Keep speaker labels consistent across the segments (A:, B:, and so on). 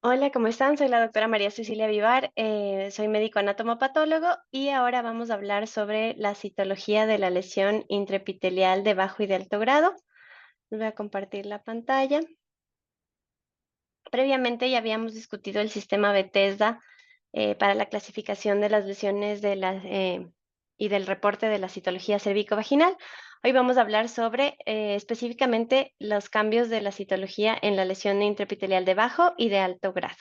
A: Hola, ¿cómo están? Soy la doctora María Cecilia Vivar, soy médico anatomopatólogo y ahora vamos a hablar sobre la citología de la lesión intraepitelial de bajo y de alto grado. Les voy a compartir la pantalla. Previamente ya habíamos discutido el sistema Bethesda para la clasificación de las lesiones y del reporte de la citología cervicovaginal. Hoy vamos a hablar sobre específicamente los cambios de la citología en la lesión intraepitelial de bajo y de alto grado.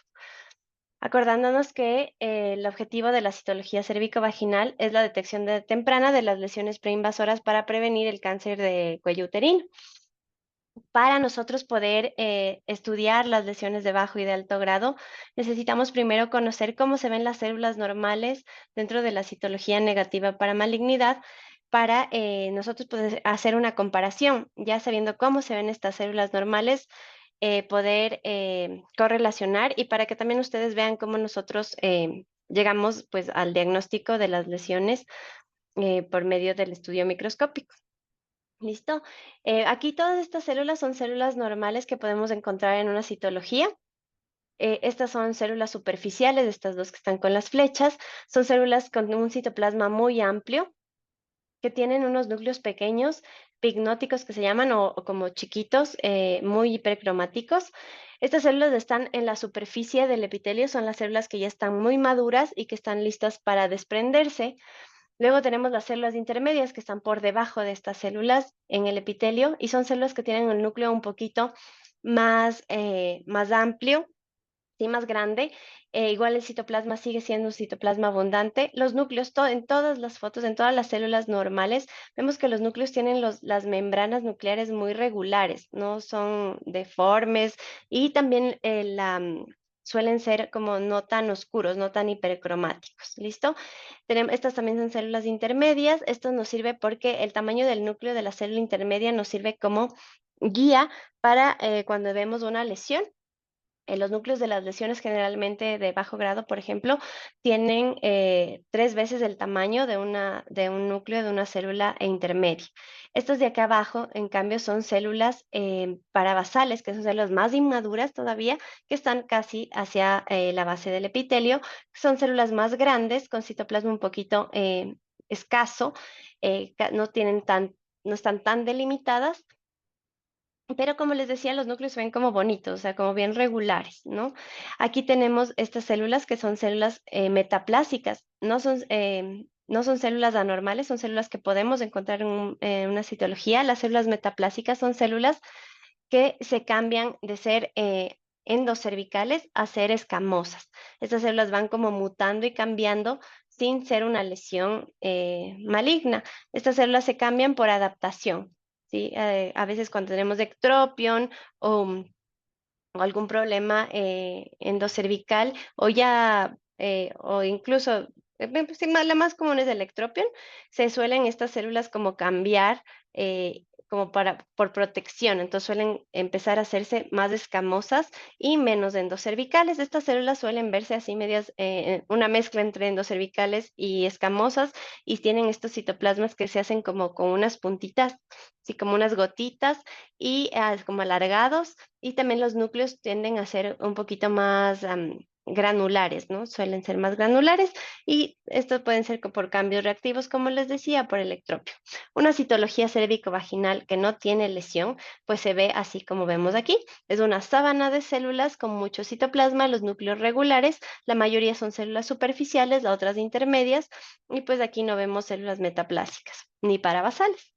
A: Acordándonos que el objetivo de la citología cervicovaginal es la detección temprana de las lesiones preinvasoras para prevenir el cáncer de cuello uterino. Para nosotros poder estudiar las lesiones de bajo y de alto grado, necesitamos primero conocer cómo se ven las células normales dentro de la citología negativa para malignidad, para nosotros poder hacer una comparación, ya sabiendo cómo se ven estas células normales, poder correlacionar y para que también ustedes vean cómo nosotros llegamos pues al diagnóstico de las lesiones por medio del estudio microscópico. ¿Listo? Aquí todas estas células son células normales que podemos encontrar en una citología. Estas son células superficiales, estas dos que están con las flechas, son células con un citoplasma muy amplio, que tienen unos núcleos pequeños, pignóticos que se llaman, o como chiquitos, muy hipercromáticos. Estas células están en la superficie del epitelio, son las células que ya están muy maduras y que están listas para desprenderse. Luego tenemos las células intermedias que están por debajo de estas células en el epitelio y son células que tienen el núcleo un poquito más amplio, sí, más grande. Igual el citoplasma sigue siendo un citoplasma abundante. Los núcleos, en todas las fotos, en todas las células normales, vemos que los núcleos tienen las membranas nucleares muy regulares, no son deformes y también suelen ser como no tan oscuros, no tan hipercromáticos. ¿Listo? Estas también son células intermedias. Esto nos sirve porque el tamaño del núcleo de la célula intermedia nos sirve como guía para cuando vemos una lesión. Los núcleos de las lesiones generalmente de bajo grado, por ejemplo, tienen 3 veces el tamaño de un núcleo de una célula intermedia. Estas de acá abajo, en cambio, son células parabasales, que son células más inmaduras todavía, que están casi hacia la base del epitelio. Son células más grandes, con citoplasma un poquito escaso, no están tan delimitadas, pero como les decía, los núcleos se ven como bonitos, o sea, como bien regulares, ¿no? Aquí tenemos estas células que son células metaplásicas, no son células anormales, son células que podemos encontrar en una citología. Las células metaplásicas son células que se cambian de ser endocervicales a ser escamosas. Estas células van como mutando y cambiando sin ser una lesión maligna. Estas células se cambian por adaptación. ¿Sí? A veces cuando tenemos ectropion o algún problema endocervical o incluso, pues, sí, la más común es el ectropion, se suelen estas células como cambiar como por protección, entonces suelen empezar a hacerse más escamosas y menos endocervicales. Estas células suelen verse así medias, una mezcla entre endocervicales y escamosas y tienen estos citoplasmas que se hacen como con unas puntitas, así como unas gotitas y como alargados y también los núcleos tienden a ser un poquito más granulares, ¿no? Suelen ser más granulares y estos pueden ser por cambios reactivos, como les decía, por electropio. Una citología cérvico-vaginal que no tiene lesión, pues se ve así como vemos aquí. Es una sábana de células con mucho citoplasma, los núcleos regulares, la mayoría son células superficiales, las otras intermedias, y pues aquí no vemos células metaplásicas ni parabasales.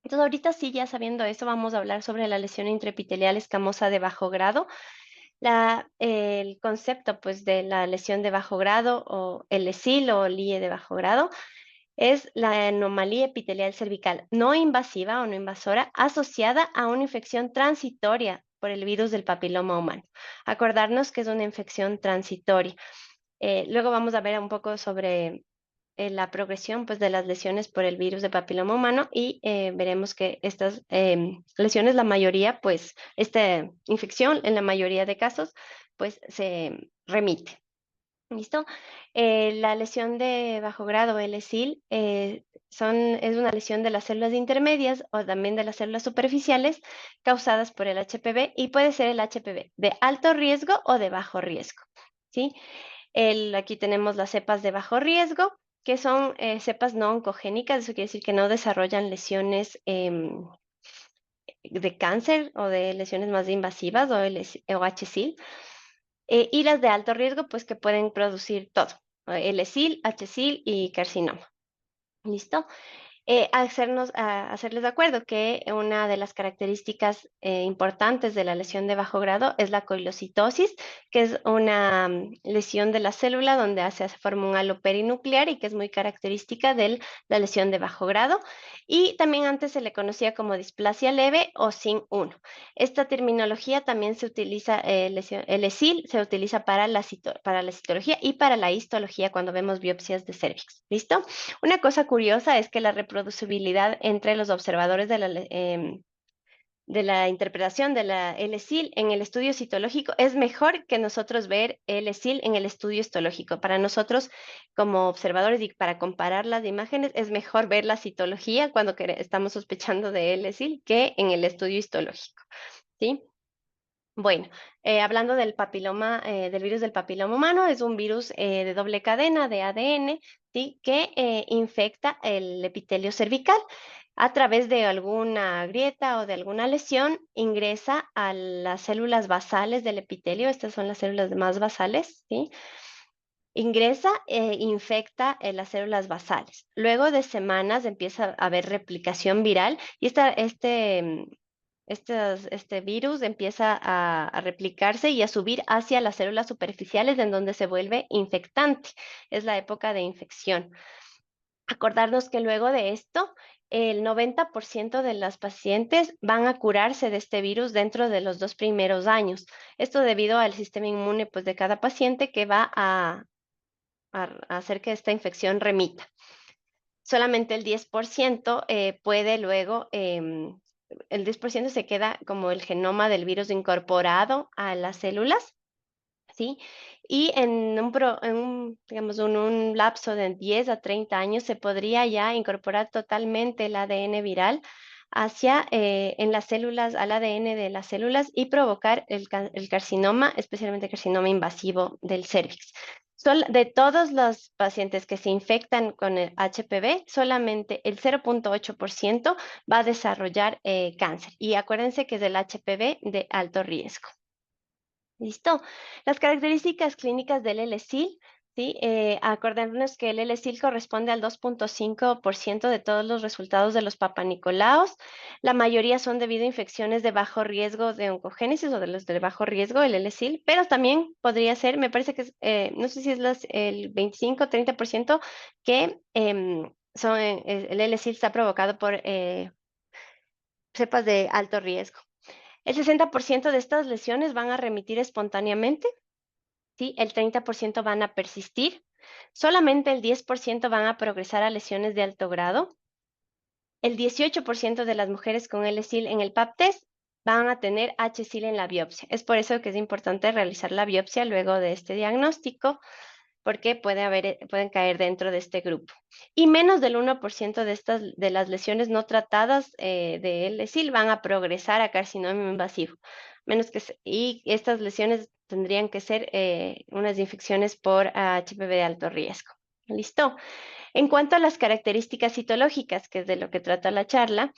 A: Entonces, ahorita sí, ya sabiendo eso, vamos a hablar sobre la lesión intraepitelial escamosa de bajo grado. El concepto, pues, de la lesión de bajo grado o el ESIL o LIE de bajo grado es la anomalía epitelial cervical no invasiva o no invasora asociada a una infección transitoria por el virus del papiloma humano. Acordarnos que es una infección transitoria. Luego vamos a ver un poco sobre la progresión pues, de las lesiones por el virus de papiloma humano y veremos que estas lesiones, la mayoría, pues, esta infección en la mayoría de casos, pues se remite. ¿Listo? La lesión de bajo grado, el ESIL, es una lesión de las células intermedias o también de las células superficiales causadas por el HPV y puede ser el HPV de alto riesgo o de bajo riesgo, ¿sí? Aquí tenemos las cepas de bajo riesgo, que son cepas no oncogénicas, eso quiere decir que no desarrollan lesiones de cáncer o de lesiones más invasivas o HSIL. Y las de alto riesgo, pues que pueden producir todo, LSIL, HSIL y carcinoma. ¿Listo? Hacerles de acuerdo que una de las características importantes de la lesión de bajo grado es la coilocitosis, que es una lesión de la célula donde se forma un halo perinuclear y que es muy característica de la lesión de bajo grado. Y también antes se le conocía como displasia leve o sin 1. Esta terminología también se utiliza, el ESIL se utiliza para para la citología y para la histología cuando vemos biopsias de cervix. ¿Listo? Una cosa curiosa es que la reproducibilidad entre los observadores de la interpretación de la LSIL en el estudio citológico es mejor que nosotros ver LSIL en el estudio histológico. Para nosotros, como observadores y para comparar las imágenes, es mejor ver la citología cuando estamos sospechando de LSIL que en el estudio histológico, ¿sí? Bueno, hablando del papiloma, del virus del papiloma humano, es un virus de doble cadena de ADN, ¿sí? Que infecta el epitelio cervical a través de alguna grieta o de alguna lesión, ingresa a las células basales del epitelio, estas son las células más basales, ¿sí? Ingresa e infecta las células basales. Luego de semanas empieza a haber replicación viral y este virus empieza a replicarse y a subir hacia las células superficiales en donde se vuelve infectante. Es la época de infección. Acordarnos que luego de esto, el 90% de las pacientes van a curarse de este virus dentro de los 2 primeros años. Esto debido al sistema inmune pues, de cada paciente que va a hacer que esta infección remita. Solamente el 10% puede luego, el 10% se queda como el genoma del virus incorporado a las células, ¿sí? Y digamos, en un lapso de 10 a 30 años se podría ya incorporar totalmente el ADN viral en las células, al ADN de las células y provocar el carcinoma, especialmente el carcinoma invasivo del cérvix. De todos los pacientes que se infectan con el HPV, solamente el 0.8% va a desarrollar cáncer. Y acuérdense que es el HPV de alto riesgo. ¿Listo? Las características clínicas del LSIL, ¿sí? Acordémonos que el LSIL corresponde al 2.5% de todos los resultados de los papanicolaos. La mayoría son debido a infecciones de bajo riesgo de oncogénesis o de los de bajo riesgo, el LSIL, pero también podría ser, me parece que no sé si es el 25 o 30% que el LSIL está provocado por cepas de alto riesgo. El 60% de estas lesiones van a remitir espontáneamente, ¿sí? El 30% van a persistir, solamente el 10% van a progresar a lesiones de alto grado, el 18% de las mujeres con LSIL en el PAP test van a tener HSIL en la biopsia. Es por eso que es importante realizar la biopsia luego de este diagnóstico, porque pueden caer dentro de este grupo. Y menos del 1% de las lesiones no tratadas de LSIL van a progresar a carcinoma invasivo. Y estas lesiones tendrían que ser unas infecciones por HPV de alto riesgo. ¿Listo? En cuanto a las características citológicas, que es de lo que trata la charla,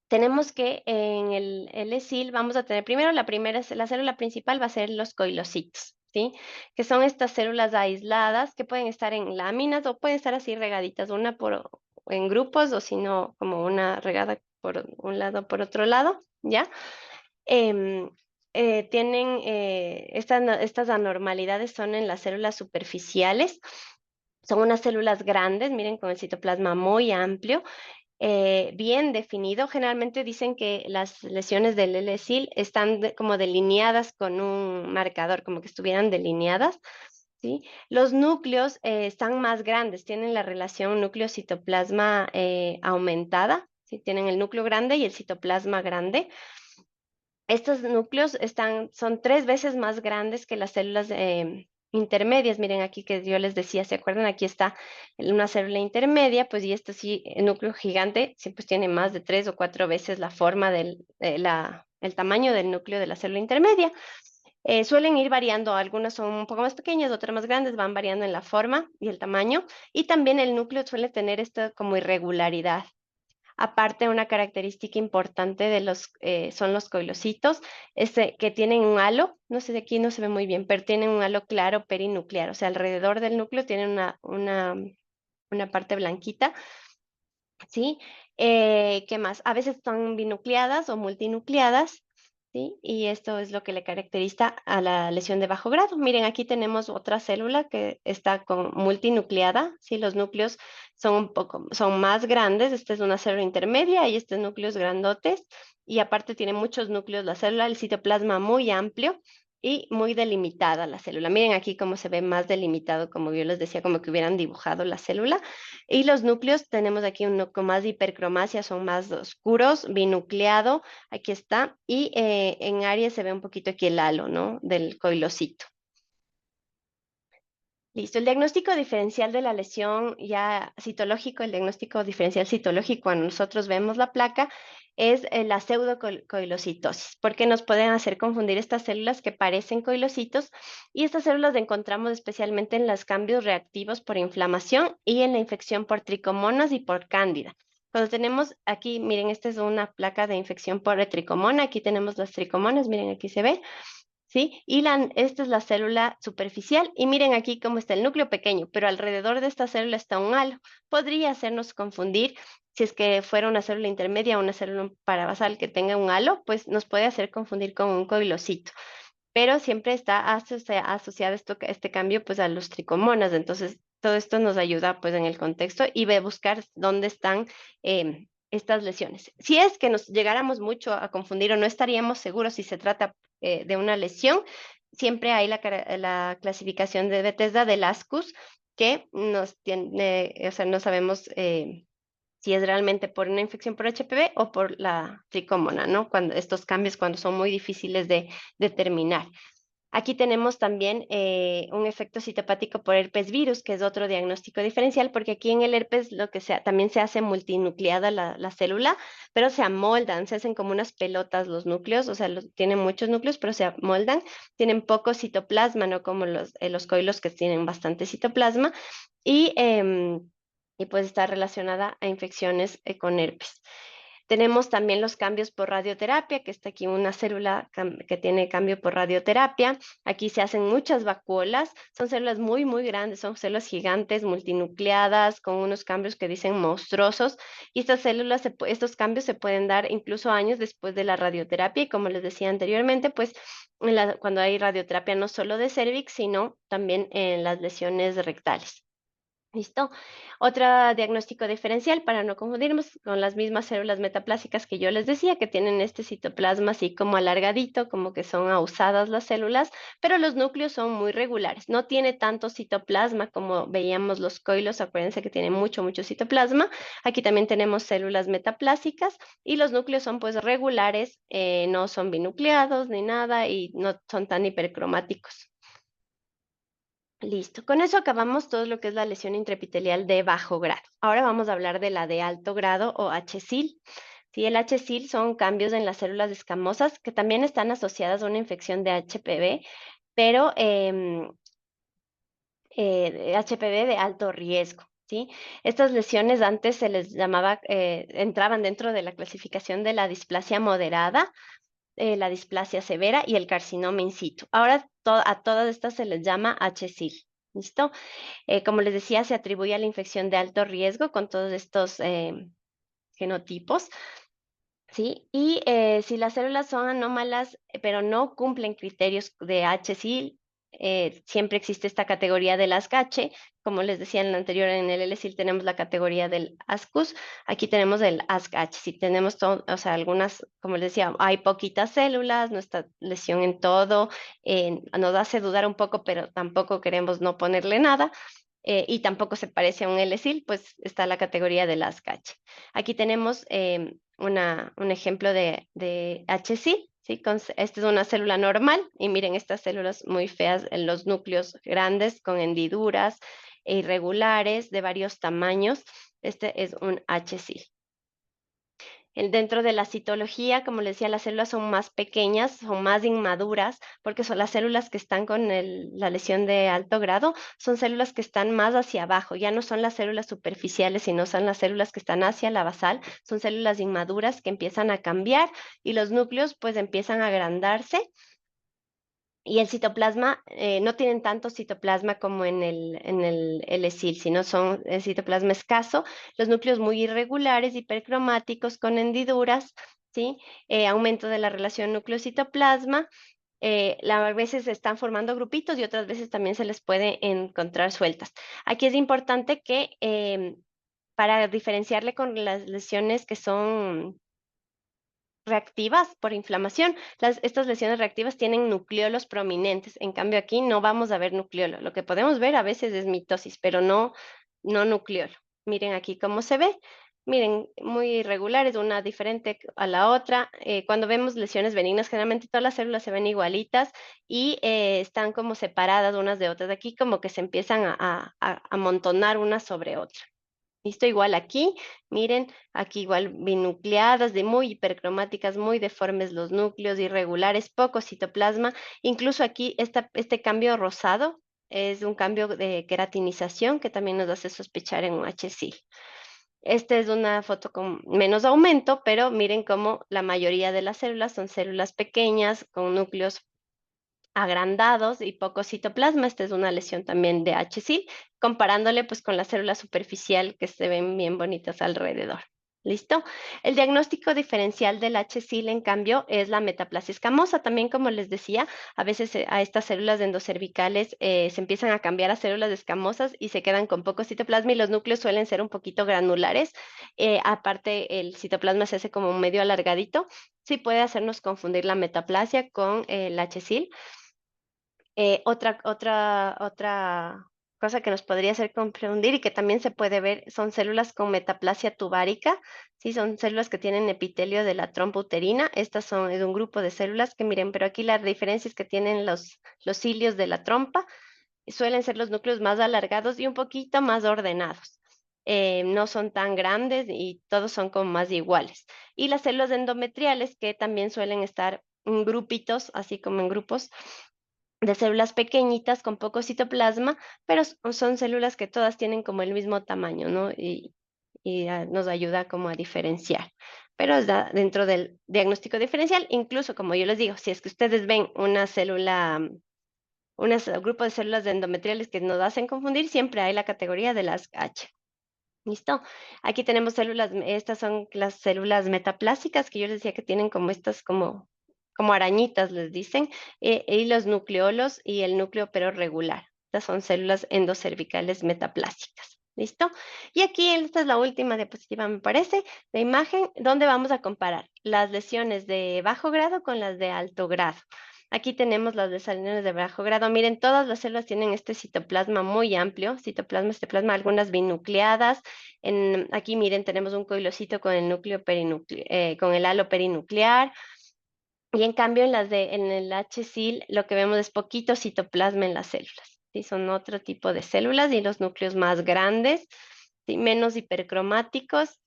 A: tenemos que en el LSIL vamos a tener primero, la célula principal va a ser los coilocitos, ¿sí? Que son estas células aisladas que pueden estar en láminas o pueden estar así regaditas, en grupos o si no, como una regada por un lado, por otro lado, ¿ya? Em, estas anormalidades son en las células superficiales, son unas células grandes, miren, con el citoplasma muy amplio, bien definido. Generalmente dicen que las lesiones del LSIL están como delineadas con un marcador, como que estuvieran delineadas, ¿sí? Los núcleos están más grandes, tienen la relación núcleo-citoplasma aumentada, ¿sí? Tienen el núcleo grande y el citoplasma grande. Estos núcleos son 3 veces más grandes que las células intermedias. Miren aquí que yo les decía, ¿se acuerdan? Aquí está una célula intermedia, pues y esto sí, el núcleo gigante, sí, pues tiene más de 3 o 4 veces la forma el tamaño del núcleo de la célula intermedia. Suelen ir variando, algunas son un poco más pequeñas, otras más grandes, van variando en la forma y el tamaño, y también el núcleo suele tener esta como irregularidad. Aparte, una característica importante de son los coilocitos, que tienen un halo, no sé, de aquí no se ve muy bien, pero tienen un halo claro perinuclear, o sea, alrededor del núcleo tienen una parte blanquita, ¿sí? ¿Qué más? A veces son binucleadas o multinucleadas, ¿sí? Y esto es lo que le caracteriza a la lesión de bajo grado. Miren, aquí tenemos otra célula que está multinucleada, ¿sí? Los núcleos son más grandes. Esta es una célula intermedia y estos núcleos grandotes. Y aparte tiene muchos núcleos la célula, el citoplasma muy amplio y muy delimitada la célula. Miren aquí cómo se ve más delimitado, como yo les decía, como que hubieran dibujado la célula. Y los núcleos, tenemos aquí uno con más hipercromacia, son más oscuros, binucleado, aquí está, y en Aries se ve un poquito aquí el halo, ¿no? Del coilocito. Listo, el diagnóstico diferencial de la lesión ya citológico, el diagnóstico diferencial citológico, cuando nosotros vemos la placa, es la pseudocoilocitosis, porque nos pueden hacer confundir estas células que parecen coilocitos y estas células las encontramos especialmente en los cambios reactivos por inflamación y en la infección por tricomonas y por cándida. Cuando tenemos aquí, miren, esta es una placa de infección por tricomona, aquí tenemos las tricomonas, miren, aquí se ve. ¿Sí? Y esta es la célula superficial y miren aquí cómo está el núcleo pequeño, pero alrededor de esta célula está un halo. Podría hacernos confundir si es que fuera una célula intermedia o una célula parabasal que tenga un halo, pues nos puede hacer confundir con un coilocito, pero siempre está asociado este cambio pues a los tricomonas, entonces todo esto nos ayuda pues en el contexto y ve buscar dónde están estas lesiones. Si es que nos llegáramos mucho a confundir o no estaríamos seguros si se trata de una lesión, siempre hay la clasificación de Bethesda del ASCUS que nos tiene, o sea, no sabemos si es realmente por una infección por HPV o por la tricómona, ¿no? Cuando estos cambios cuando son muy difíciles de determinar. Aquí tenemos también un efecto citopático por herpes virus, que es otro diagnóstico diferencial, porque aquí en el herpes también se hace multinucleada la célula, pero se amoldan, se hacen como unas pelotas los núcleos, o sea, tienen muchos núcleos, pero se amoldan, tienen poco citoplasma, no como los coilos que tienen bastante citoplasma, y, y pues está relacionada a infecciones con herpes. Tenemos también los cambios por radioterapia, que está aquí una célula que tiene cambio por radioterapia. Aquí se hacen muchas vacuolas. Son células muy, muy grandes, son células gigantes, multinucleadas, con unos cambios que dicen monstruosos. Y estas células, estos cambios se pueden dar incluso años después de la radioterapia. Y como les decía anteriormente, pues cuando hay radioterapia no solo de cervix, sino también en las lesiones rectales. ¿Listo? Otro diagnóstico diferencial para no confundirnos con las mismas células metaplásicas que yo les decía, que tienen este citoplasma así como alargadito, como que son ahusadas las células, pero los núcleos son muy regulares. No tiene tanto citoplasma como veíamos los coilos, acuérdense que tienen mucho, mucho citoplasma. Aquí también tenemos células metaplásicas y los núcleos son pues regulares, no son binucleados ni nada y no son tan hipercromáticos. Listo, con eso acabamos todo lo que es la lesión intraepitelial de bajo grado. Ahora vamos a hablar de la de alto grado o HSIL. Sí, el HSIL son cambios en las células escamosas que también están asociadas a una infección de HPV, pero HPV de alto riesgo. ¿Sí? Estas lesiones antes se les llamaba, entraban dentro de la clasificación de la displasia moderada, la displasia severa y el carcinoma in situ. Ahora a todas estas se les llama HSIL. ¿Listo? Como les decía, se atribuye a la infección de alto riesgo con todos estos genotipos, ¿sí? Y si las células son anómalas, pero no cumplen criterios de HSIL, siempre existe esta categoría del ASCH. Como les decía en la anterior, en el LSIL tenemos la categoría del ASCUS, aquí tenemos el ASCH. Si tenemos, o sea, algunas, como les decía, hay poquitas células, no está lesión en todo, nos hace dudar un poco, pero tampoco queremos no ponerle nada. Y tampoco se parece a un LSIL, pues está la categoría del ASCH. Aquí tenemos un ejemplo de HSIL, ¿sí? Esta es una célula normal y miren estas células muy feas en los núcleos grandes con hendiduras e irregulares de varios tamaños. Este es un HSIL. Dentro de la citología, como les decía, las células son más pequeñas, son más inmaduras, porque son las células que están con la lesión de alto grado, son células que están más hacia abajo, ya no son las células superficiales, sino son las células que están hacia la basal, son células inmaduras que empiezan a cambiar y los núcleos pues empiezan a agrandarse y el citoplasma, no tienen tanto citoplasma como en el LSIL, sino son el citoplasma escaso, los núcleos muy irregulares, hipercromáticos, con hendiduras, ¿sí? Aumento de la relación núcleo-citoplasma, a veces se están formando grupitos y otras veces también se les puede encontrar sueltas. Aquí es importante que para diferenciarle con las lesiones que son reactivas por inflamación. Estas lesiones reactivas tienen nucleolos prominentes, en cambio aquí no vamos a ver nucleolo. Lo que podemos ver a veces es mitosis, pero no nucleolo. Miren aquí cómo se ve. Miren, muy irregulares, una diferente a la otra. Cuando vemos lesiones benignas, generalmente todas las células se ven igualitas y están como separadas unas de otras. Aquí como que se empiezan a amontonar unas sobre otras. Listo, igual aquí, miren, aquí igual binucleadas, de muy hipercromáticas, muy deformes los núcleos, irregulares, poco citoplasma. Incluso aquí este cambio rosado es un cambio de queratinización que también nos hace sospechar en un HSIL. Esta es una foto con menos aumento, pero miren cómo la mayoría de las células son células pequeñas con núcleos agrandados y poco citoplasma. Esta es una lesión también de HSIL, comparándole pues con la célula superficial que se ven bien bonitas alrededor. ¿Listo? El diagnóstico diferencial del HSIL, en cambio, es la metaplasia escamosa. También, como les decía, a veces a estas células endocervicales se empiezan a cambiar a células escamosas y se quedan con poco citoplasma y los núcleos suelen ser un poquito granulares. Aparte, el citoplasma se hace como medio alargadito. Sí puede hacernos confundir la metaplasia con el HSIL. Otra cosa que nos podría hacer confundir y que también se puede ver son células con metaplasia tubárica, ¿sí? Son células que tienen epitelio de la trompa uterina. Estas son de un grupo de células que miren, pero aquí la diferencia es que tienen los cilios de la trompa, y suelen ser los núcleos más alargados y un poquito más ordenados. No son tan grandes y todos son como más iguales. Y las células endometriales que también suelen estar en grupitos, así como en grupos, de células pequeñitas con poco citoplasma, pero son células que todas tienen como el mismo tamaño, ¿no? Y nos ayuda como a diferenciar. Pero dentro del diagnóstico diferencial, incluso como yo les digo, si es que ustedes ven una célula, un grupo de células endometriales que nos hacen confundir, siempre hay la categoría de las H. ¿Listo? Aquí tenemos células, estas son las células metaplásicas que yo les decía que tienen como estas como arañitas, les dicen, y los nucleolos y el núcleo pero regular. Estas son células endocervicales metaplásicas. ¿Listo? Y aquí esta es la última diapositiva, me parece, de imagen, donde vamos a comparar las lesiones de bajo grado con las de alto grado. Aquí tenemos las lesiones de bajo grado. Miren, todas las células tienen este citoplasma muy amplio, citoplasma, algunas binucleadas. Aquí miren, tenemos un coilocito con el núcleo con el halo perinuclear. Y en cambio en el HSIL lo que vemos es poquito citoplasma en las células. ¿Sí? Son otro tipo de células y los núcleos más grandes, ¿sí? Menos hipercromáticos,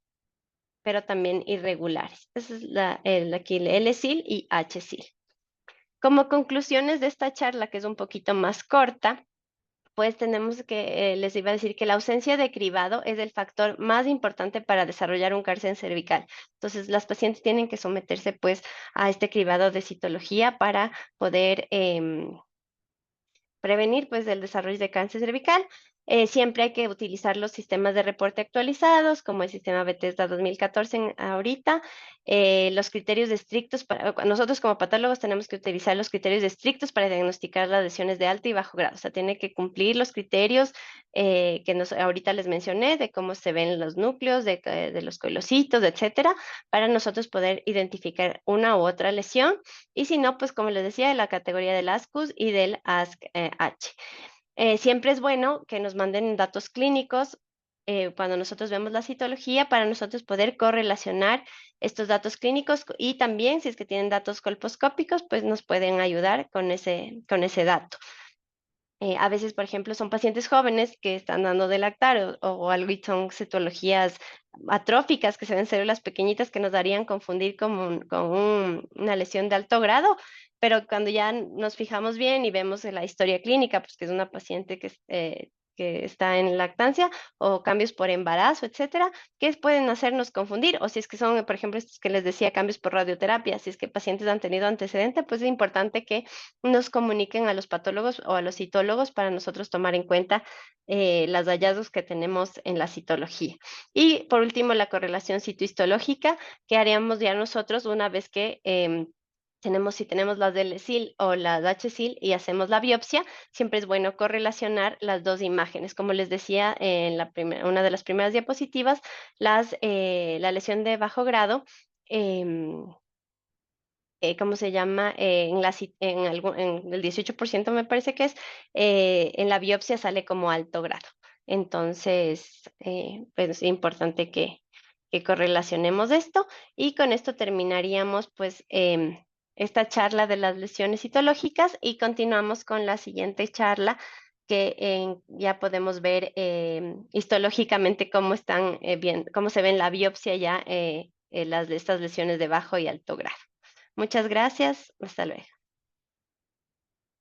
A: pero también irregulares. Esa es aquí el LSIL y HSIL. Como conclusiones de esta charla, que es un poquito más corta, pues tenemos que, les iba a decir que la ausencia de cribado es el factor más importante para desarrollar un cáncer cervical. Entonces, las pacientes tienen que someterse pues a este cribado de citología para poder prevenir pues el desarrollo de cáncer cervical. Siempre hay que utilizar los sistemas de reporte actualizados, como el sistema Bethesda 2014 ahorita. Los criterios estrictos, nosotros como patólogos tenemos que utilizar los criterios estrictos para diagnosticar las lesiones de alto y bajo grado. O sea, tiene que cumplir los criterios que ahorita les mencioné, de cómo se ven los núcleos, de los coilocitos, etcétera, para nosotros poder identificar una u otra lesión. Y si no, pues como les decía, de la categoría del ASCUS y del ASC-H. Siempre es bueno que nos manden datos clínicos cuando nosotros vemos la citología, para nosotros poder correlacionar estos datos clínicos y también si es que tienen datos colposcópicos, pues nos pueden ayudar con ese dato. A veces, por ejemplo, son pacientes jóvenes que están dando de lactar o algo y son citologías atróficas, que se ven células pequeñitas que nos darían confundir una lesión de alto grado, pero cuando ya nos fijamos bien y vemos la historia clínica, pues que es una paciente que está en lactancia o cambios por embarazo, etcétera, que pueden hacernos confundir, o si es que son, por ejemplo, estos que les decía, cambios por radioterapia, si es que pacientes han tenido antecedente, pues es importante que nos comuniquen a los patólogos o a los citólogos para nosotros tomar en cuenta los hallazgos que tenemos en la citología. Y por último, la correlación citohistológica que haríamos ya nosotros una vez que si tenemos las del-SIL o las HSIL y hacemos la biopsia, siempre es bueno correlacionar las dos imágenes. Como les decía en una de las primeras diapositivas, la lesión de bajo grado em, ¿cómo se llama? En el 18% me parece que es, en la biopsia sale como alto grado. Entonces, pues es importante que correlacionemos esto y con esto terminaríamos pues esta charla de las lesiones citológicas y continuamos con la siguiente charla que ya podemos ver histológicamente cómo cómo se ve en la biopsia ya estas lesiones de bajo y alto grado. Muchas gracias. Hasta luego.